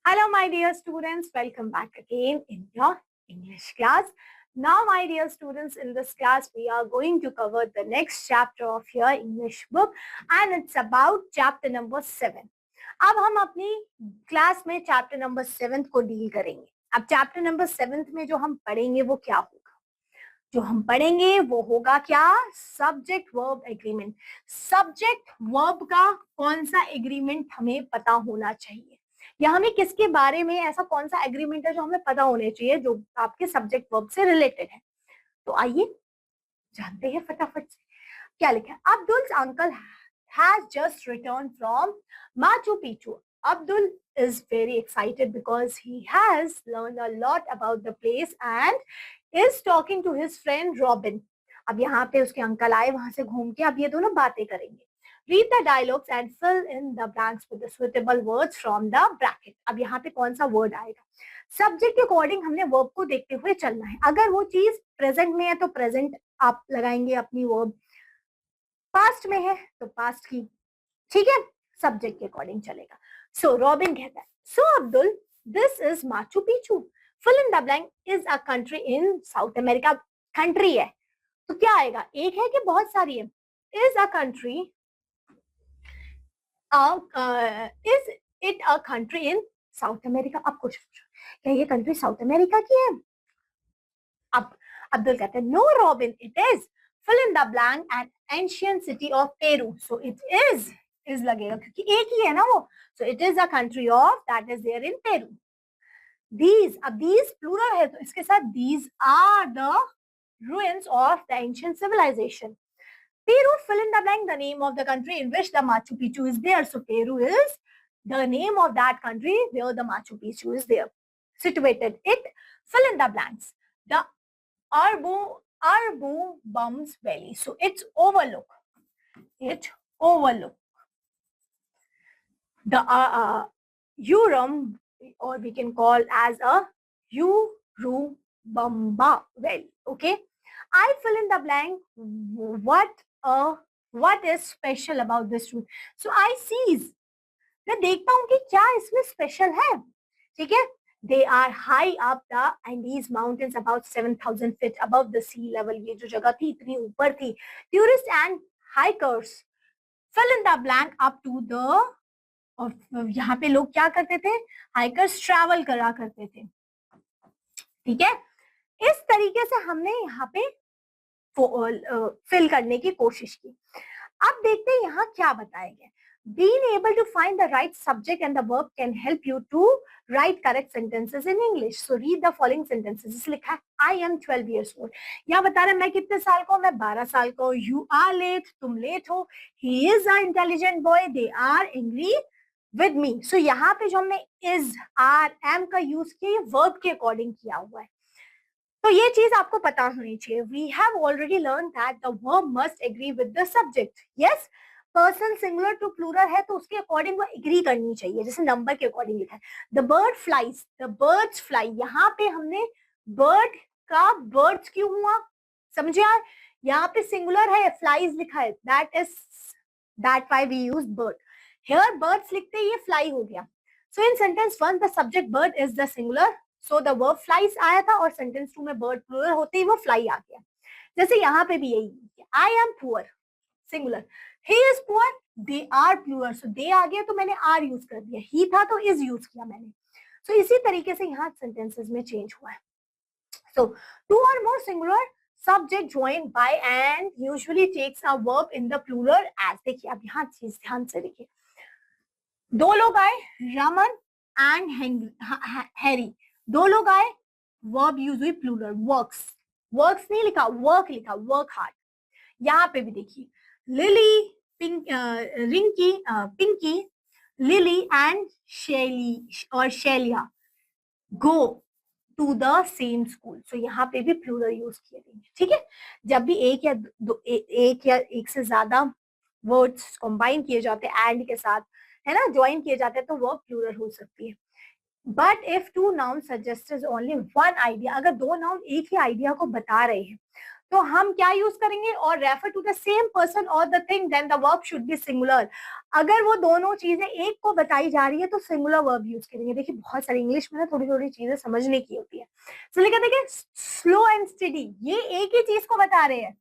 Hello, my dear students. Welcome back again in your English class. Now, my dear students, in this class, we are going to cover the next chapter of your English book, and it's about chapter number 7. अब हम अपनी class में chapter number 7 को deal करेंगे. अब chapter number 7 में जो हम पढ़ेंगे वो क्या होगा? जो हम पढ़ेंगे वो होगा क्या? Subject verb agreement. Subject verb का कौन सा एग्रीमेंट हमें पता होना चाहिए, या हमें किसके बारे में ऐसा कौन सा एग्रीमेंट है जो हमें पता होने चाहिए जो आपके सब्जेक्ट वर्ब से रिलेटेड है. तो आइए जानते हैं फटाफट से क्या लिखा है. Abdul's uncle has just return from Machu Picchu. Abdul is very excited because he has learned a lot about the place and is talking to his friend Robin. अब यहाँ पे उसके अंकल आए वहां से घूम के, अब ये दोनों बातें करेंगे. Read the dialogues and fill in the blanks with the suitable words from the bracket. अब यहाँ पे कौन सा वर्ड आएगा? सब्जेक्ट के अकॉर्डिंग हमने वर्ब को देखते हुए चलना है. अगर वो चीज प्रेजेंट में है तो प्रेजेंट आप लगाएंगे अपनी वर्ब, पास्ट में है तो पास्ट की. ठीक है, सब्जेक्ट के अकॉर्डिंग चलेगा. सो रॉबिन कहता है, so Abdul, this is Machu Picchu. Fill in the blank is a country in South America. Country है तो क्या आएगा? एक है कि बहुत सारी है? Is a country, is it a country in South America. अब कुछ क्या ये कंट्री साउथ अमेरिका की है? अब अब्दुल कहते हैं, no Robin, it is. Fill in the blank an ancient city of Peru. So it is लगेगा क्योंकि एक ही है ना वो. So it is a country of that is there in Peru. These, अब दीज प्लूरल है तो इसके साथ these are the ruins of the ancient civilization. Peru, fill in the blank, the name of the country in which the Machu Picchu is there. So Peru is the name of that country where the Machu Picchu is there, situated. It, fill in the blanks, the Arbu Bums Valley. So it's overlook. It overlook the Urum, or we can call as a Urubamba Valley. Okay. I fill in the blank. What is special about this route? So I sees, मैं देखता हूँ कि क्या इसमें special है. ठीक है. They are high up the Andes mountains, about 7,000 feet above the sea level. ये जो जगह थी इतनी ऊपर थी. Tourists and hikers fill in the blank up to the, और यहाँ पे लोग क्या करते थे? हाइकर्स ट्रैवल करा करते थे. ठीक है. इस तरीके से हमने यहाँ पे फिल करने की कोशिश की. अब देखते हैं यहाँ क्या बताया गया. Being able to find the right subject and the verb can help you to write correct sentences in English. So read the following sentences. इस लिखा है I am 12 years old. यहाँ बता रहा है मैं कितने साल का हूँ? मैं 12 साल का हूँ. You are late, तुम लेट हो. He is an intelligent boy. They are angry with me. So यहाँ पे जो हमने is, are, am का यूज किया ये वर्ब के अकॉर्डिंग किया हुआ है. तो ये चीज आपको पता होनी चाहिए. We have already learn that the verb must agree with the subject. Yes, person singular to plural है तो उसके अकॉर्डिंग वो एग्री करनी चाहिए, जैसे नंबर के अकॉर्डिंग लिखा है. The bird flies, the birds fly. यहाँ पे हमने बर्ड का बर्ड्स क्यों हुआ, समझे यार? यहाँ पे सिंगुलर है, फ्लाइज लिखा है, that why we use bird. Here birds लिखते ये फ्लाई हो गया. So in sentence 1 the subject bird is the singular, so the verb flies आया था, और सेंटेंस 2 में बर्ड प्लूरल होते ही वो फ्लाई आ गया. जैसे यहाँ पे भी यही, I am poor singular, he is poor, they are plural. So they आ गया तो मैंने आर यूज कर दिया, ही था तो इज यूज किया मैंने. सो इसी तरीके से यहाँ सेंटेंसेस में चेंज हुआ है. सो टू और मोर singular subject joined by and usually takes a verb in the plural as. देखिए अब यहाँ चीज ध्यान से देखिए, दो लोग आए, रमन एंड हैरी. दो लोग आए, वर्ब यूज हुई प्लूरल, वर्क्स. वर्क्स नहीं लिखा, वर्क लिखा, वर्क हार्ड. यहाँ पे भी देखिए, Lily, Rinki, Pinki, Lily and Shelly और शैलिया go to the same school. So यहाँ पे भी प्लूरल यूज किए गए. ठीक है. जब भी एक या एक से ज्यादा वर्ड्स कंबाइन किए जाते हैं एंड के साथ, है ना, ज्वाइन किए जाते हैं, तो वर्ब प्लूरल हो सकती है. But if two noun suggest only one idea, अगर दो नाउन एक ही आइडिया को बता रहे हैं तो हम क्या यूज करेंगे, और refer to the same person और the thing, then the verb should be singular. अगर वो दोनों चीजें एक को बताई जा रही है तो सिंगुलर वर्ब यूज करेंगे। देखिए बहुत सारी इंग्लिश में ना थोड़ी थोड़ी चीजें समझने की होती है। तो लिखा देखिए स्लो एंड स्टडी, ये एक ही चीज को बता रहे हैं,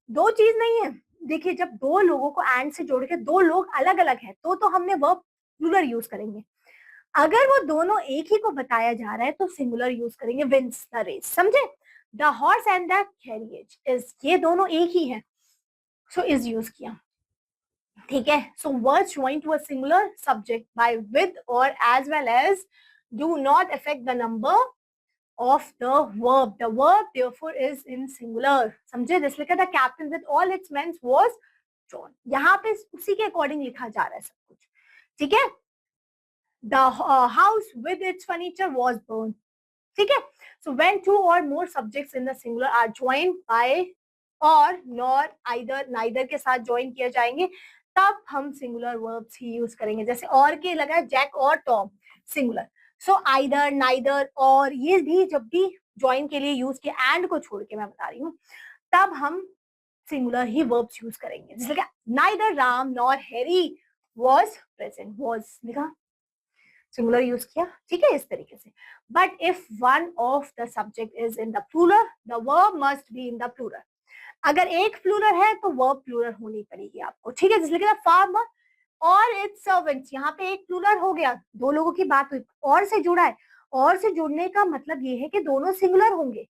दो चीज नहीं है। देखिए जब दो लोगों को एंड से जोड़ के, दो लोग अलग अलग है तो हमने वर्ब प्लूरल यूज करेंगे। अगर वो दोनों एक ही को बताया जा रहा है तो सिंगुलर यूज करेंगे, विंस द रेस, समझे। The horse and the carriage is, ये दोनों एक ही है, सो इज यूज किया, ठीक है। सो words joined to a singular subject by with or as well as do not affect the number of the verb. The verb therefore is in singular, समझे। जैसे लिखा था captain with all its men was John, यहाँ पे उसी के according लिखा जा रहा है सब कुछ, ठीक है। The house with its furniture was burned, ठीक है। So when two or more subjects in the singular are joined by or nor either neither के साथ ज्वाइन किए जाएंगे तब हम सिंगुलर वर्ब्स ही यूज करेंगे। जैसे और के लगा जैक और Tom, singular. So either, neither, और ये भी जब भी ज्वाइन के लिए यूज किया, एंड को छोड़ के मैं बता रही हूँ, तब हम सिंगुलर ही वर्ब्स यूज करेंगे। जैसे neither Ram nor Harry was present, was लिखा, सिंगुलर यूज किया, ठीक है, इस तरीके से। But if one of the subject is in the plural, the verb must be in the plural. अगर एक प्लूरल है तो वर्ब प्लूरल होनी पड़ेगी आपको, ठीक है। जैसे लिखा फार्मर और इट्स सर्वेंट्स, यहाँ पे एक प्लूरल हो गया, दो लोगों की बात हुई, और से जुड़ा है, और से जुड़ने का मतलब ये है कि दोनों सिंगुलर होंगे।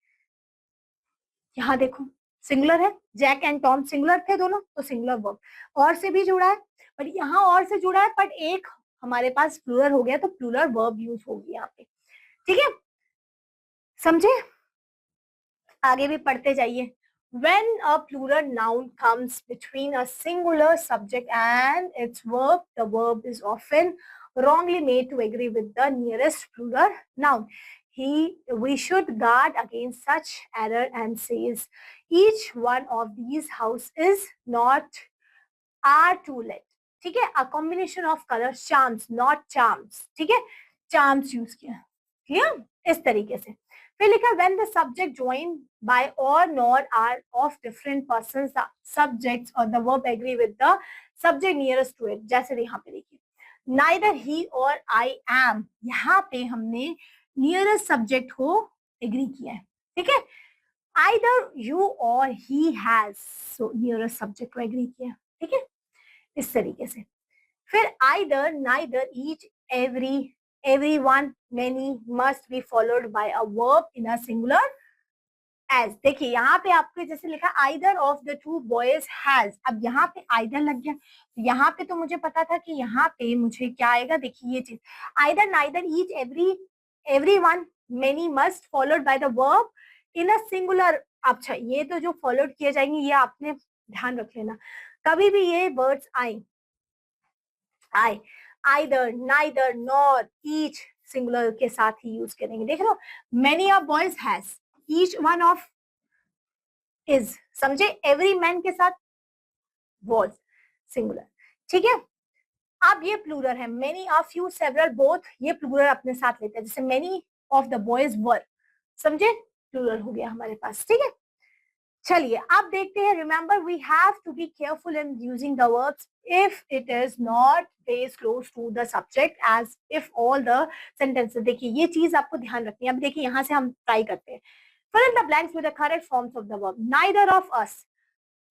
यहाँ देखो सिंगुलर है, जैक एंड टॉम सिंगुलर थे दोनों, तो सिंगुलर वर्ब। और से भी जुड़ा है, पर यहाँ और से जुड़ा है, बट एक हमारे पास प्लूरल हो गया तो प्लूरल वर्ब यूज होगी यहाँ पे, ठीक है, समझे। आगे भी पढ़ते जाइए। When a plural noun comes between a singular subject and its verb, the verb is often wrongly made to agree with the nearest plural noun. We should guard against such error and says each one of these house is not are to let, ठीक है। A combination of colors charms, not charms, ठीक है, charms use किया, clear, इस तरीके से। फिर लिखा when the subject joined by or nor are of different persons, the subjects or the verb agree with the subject nearest to it। जैसे यहाँ पे देखिए neither he or I am, यहाँ पे हमने nearest subject को agree किया है, ठीक है। either you or he has, so nearest subject को agree किया, ठीक है, इस तरीके से। फिर either, neither, each, every, everyone, many must be followed by a verb in a singular as। देखिए यहाँ पे आपके जैसे लिखा either of the two boys has, अब यहाँ पे either लग गया, यहाँ पे तो मुझे पता था कि यहाँ पे मुझे क्या आएगा, देखिए ये चीज either, neither, each, every, everyone, many must followed by the verb in a singular। अच्छा ये तो जो फॉलोड किए जाएंगे ये आपने ध्यान रख लेना, कभी भी ये वर्ड्स आए either, neither, nor, each singular के साथ ही यूज करेंगे। देख लो many of boys has, each one of is, समझे, every man के साथ was सिंगुलर, ठीक है। अब ये प्लूरल है, many of you, several, both, ये प्लूरल अपने साथ लेते हैं, जैसे many of the boys were, समझे, प्लूरल हो गया हमारे पास, ठीक है। चलिए अब देखते हैं, remember we have to be careful in using the verbs if it is not base close to the subject as if all the sentences. देखिए ये चीज आपको ध्यान रखनी है। अब देखिए यहाँ से हम ट्राई करते हैं, fill in the blanks with the correct forms of the verb। neither of us,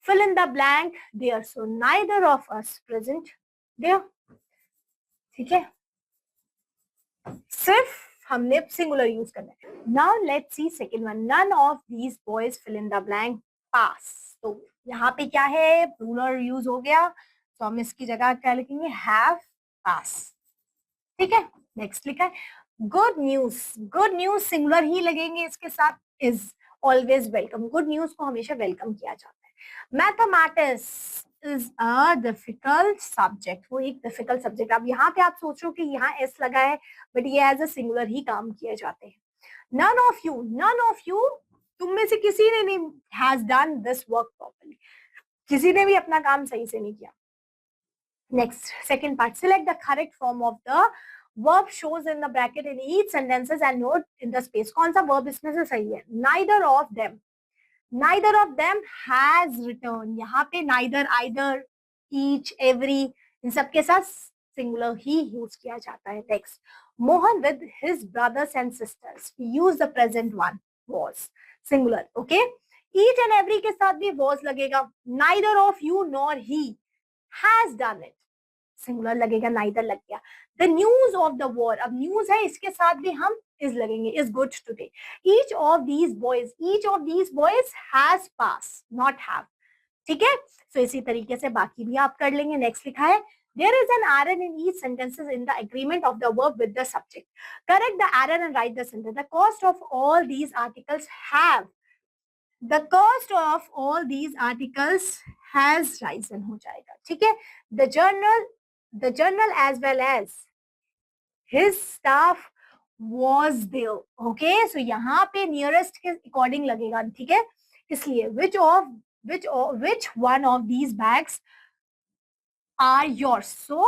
fill in the blank there, so neither of us present there, ठीक है, सिर्फ हमने सिंगुलर यूज करना है। Now let's see second one, none of these boys fill in the blank pass। तो यहाँ पे क्या है, प्लूरल यूज हो गया, तो हम इसकी जगह क्या लिखेंगे, हैव पास, ठीक है। नेक्स्ट लिखा है good news, good news singular ही लगेंगे इसके साथ, is always welcome, good news को हमेशा वेलकम किया जाता है। Mathematics is a difficult subject, वो एक डिफिकल्ट सब्जेक्ट। अब यहाँ पे आप सोचो कि यहाँ एस लगा है, बट ये एज अ सिंगुलर ही काम किए जाते हैं। none of you, तुम में से किसी ने नहीं has done this work properly, किसी ने भी अपना काम सही से नहीं किया। Next second part, select the correct form of the verb shows in the bracket in each sentences and note in the space। कौन सा verb इसमें से सही है, neither of them, neither of them has returned. यहाँ पे neither, either, each, every, इन सब के साथ सिंगुलर ही यूज किया जाता है. Next, Mohan with his brothers and sisters, use the present one, was, singular. Okay, each and every के साथ भी was लगेगा. neither of you nor he has done it, singular लगेगा, neither लग गया. The news of the war, अब news है, इसके साथ भी हम is लगेंगे, is good today. each of these boys has passed, not have. ठीक है, so इसी तरीके से बाकी भी आप कर लेंगे. नेक्स्ट लिखा है, there is an error in each sentences in the agreement of the verb with the subject. Correct the error and write the sentence. The cost of all these articles have, the cost of all these articles has risen हो जाएगा. ठीक है, the journal as well as his staff was there. Okay, so यहाँ पे nearest के according लगेगा. ठीक है, इसलिए which one of these bags are yours. So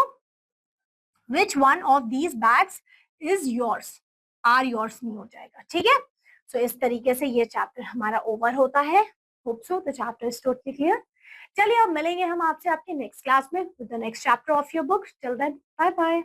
which one of these bags is yours, are yours नहीं हो जाएगा. ठीक है, so इस तरीके से ये चैप्टर हमारा ओवर होता है. Hope so the chapter is totally clear. चलिए अब मिलेंगे हम आपसे आपके नेक्स्ट क्लास में with the next chapter of your book. Till then, bye bye.